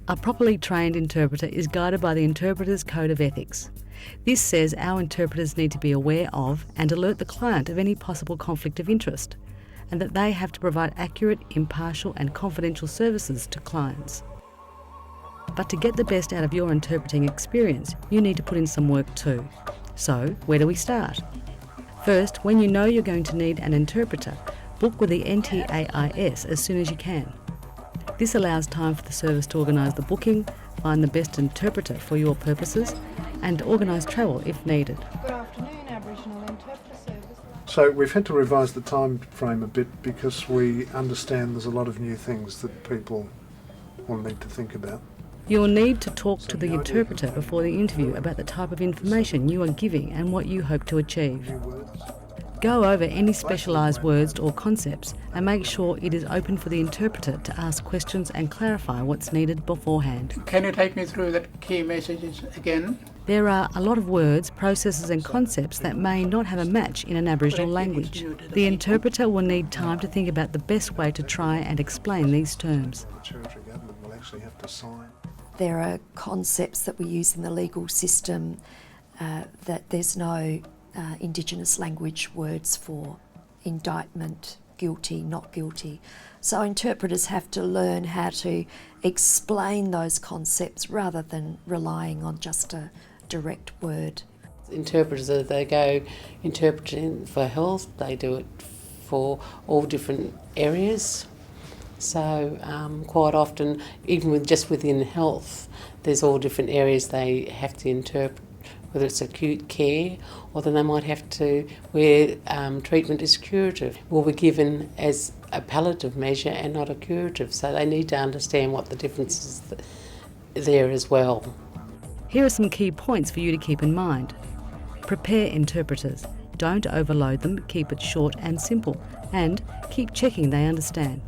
A properly trained interpreter is guided by the Interpreter's Code of Ethics. This says our interpreters need to be aware of and alert the client of any possible conflict of interest, and that they have to provide accurate, impartial and confidential services to clients. But to get the best out of your interpreting experience, you need to put in some work too. So, where do we start? First, when you know you're going to need an interpreter, book with the NTAIS as soon as you can. This allows time for the service to organise the booking, find the best interpreter for your purposes, and organise travel if needed. Good afternoon, Aboriginal Interpreter Service. So we've had to revise the time frame a bit because we understand there's a lot of new things that people will need to think about. You'll need to talk to the interpreter before the interview about the type of information you are giving and what you hope to achieve. New words. Go over any specialised words or concepts and make sure it is open for the interpreter to ask questions and clarify what's needed beforehand. Can you take me through the key messages again? There are a lot of words, processes and concepts that may not have a match in an Aboriginal language. The interpreter will need time to think about the best way to try and explain these terms. The Territory Government will actually have to sign. There are concepts that we use in the legal system that there's no Indigenous language words for: indictment, guilty, not guilty. So interpreters have to learn how to explain those concepts rather than relying on just a direct word. Interpreters, they go interpreting for health, they do it for all different areas. So quite often, even within health, there's all different areas they have to interpret, whether it's acute care or then they might have to, where treatment is curative, will be given as a palliative measure and not a curative. So they need to understand what the difference is there as well. Here are some key points for you to keep in mind. Prepare interpreters. Don't overload them, keep it short and simple, and keep checking they understand.